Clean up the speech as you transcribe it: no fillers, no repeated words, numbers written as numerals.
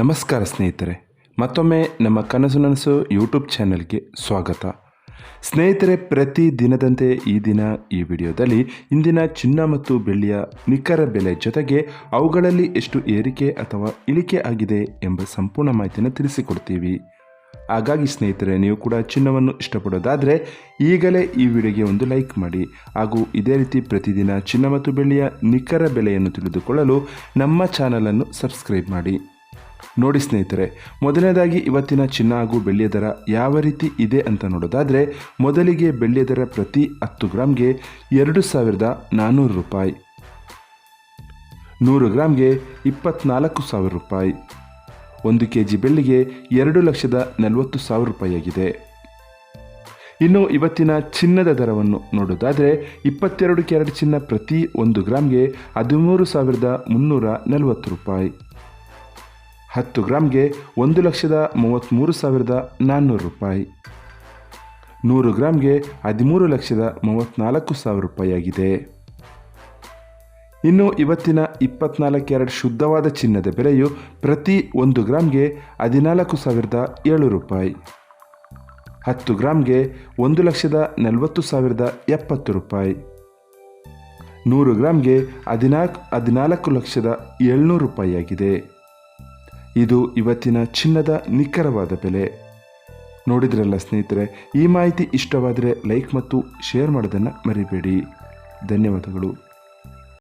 ನಮಸ್ಕಾರ ಸ್ನೇಹಿತರೆ, ಮತ್ತೊಮ್ಮೆ ನಮ್ಮ ಕನಸು ನನಸು ಯೂಟ್ಯೂಬ್ ಚಾನಲ್ಗೆ ಸ್ವಾಗತ. ಸ್ನೇಹಿತರೆ, ಪ್ರತಿ ದಿನದಂತೆ ಈ ದಿನ ಈ ವಿಡಿಯೋದಲ್ಲಿ ಇಂದಿನ ಚಿನ್ನ ಮತ್ತು ಬೆಳ್ಳಿಯ ನಿಖರ ಬೆಲೆ ಜೊತೆಗೆ ಅವುಗಳಲ್ಲಿ ಎಷ್ಟು ಏರಿಕೆ ಅಥವಾ ಇಳಿಕೆ ಆಗಿದೆ ಎಂಬ ಸಂಪೂರ್ಣ ಮಾಹಿತಿಯನ್ನು ತಿಳಿಸಿಕೊಡ್ತೀವಿ. ಹಾಗಾಗಿ ಸ್ನೇಹಿತರೆ, ನೀವು ಕೂಡ ಚಿನ್ನವನ್ನು ಇಷ್ಟಪಡೋದಾದರೆ ಈಗಲೇ ಈ ವಿಡಿಯೋಗೆ ಒಂದು ಲೈಕ್ ಮಾಡಿ. ಹಾಗೂ ಇದೇ ರೀತಿ ಪ್ರತಿದಿನ ಚಿನ್ನ ಮತ್ತು ಬೆಳ್ಳಿಯ ನಿಖರ ಬೆಲೆಯನ್ನು ತಿಳಿದುಕೊಳ್ಳಲು ನಮ್ಮ ಚಾನಲನ್ನು ಸಬ್ಸ್ಕ್ರೈಬ್ ಮಾಡಿ. ನೋಡಿ ಸ್ನೇಹಿತರೆ, ಮೊದಲನೇದಾಗಿ ಇವತ್ತಿನ ಚಿನ್ನ ಹಾಗೂ ಬೆಳ್ಳಿಯ ದರ ಯಾವ ರೀತಿ ಇದೆ ಅಂತ ನೋಡೋದಾದರೆ, ಮೊದಲಿಗೆ ಬೆಳ್ಳಿಯ ದರ ಪ್ರತಿ 10 ಗ್ರಾಮ್ಗೆ 2,400 ರೂಪಾಯಿ, 100 ಗ್ರಾಮ್ಗೆ 24,000 ರೂಪಾಯಿ, 1 kg ಬೆಳ್ಳಿಗೆ 2,40,000 ರೂಪಾಯಿಯಾಗಿದೆ. ಇನ್ನು ಇವತ್ತಿನ ಚಿನ್ನದ ದರವನ್ನು ನೋಡೋದಾದರೆ, 22 ಕ್ಯಾರೆಟ್ ಚಿನ್ನ ಪ್ರತಿ 1 ಗ್ರಾಮ್ಗೆ 13,340 ರೂಪಾಯಿ, 10 ಗ್ರಾಮ್ಗೆ 1,33,400 ರೂಪಾಯಿ, 100 ಗ್ರಾಮ್ಗೆ 13,34,000 ರೂಪಾಯಿಯಾಗಿದೆ. ಇನ್ನು ಇವತ್ತಿನ 24 ಕ್ಯಾರೆಟ್ ಶುದ್ಧವಾದ ಚಿನ್ನದ ಬೆಲೆಯು ಪ್ರತಿ 1 ಗ್ರಾಮ್ಗೆ 14,007 ರೂಪಾಯಿ, 10 ಗ್ರಾಮ್ಗೆ 1,40,70 ರೂಪಾಯಿ, 100 ಗ್ರಾಮ್ಗೆ 14,07,000 ರೂಪಾಯಿಯಾಗಿದೆ. ಇದು ಇವತ್ತಿನ ಚಿನ್ನದ ನಿಖರವಾದ ಬೆಲೆ. ನೋಡಿದ್ರಲ್ಲ ಸ್ನೇಹಿತರೆ, ಈ ಮಾಹಿತಿ ಇಷ್ಟವಾದರೆ ಲೈಕ್ ಮತ್ತು ಶೇರ್ ಮಾಡೋದನ್ನು ಮರಿಬೇಡಿ. ಧನ್ಯವಾದಗಳು.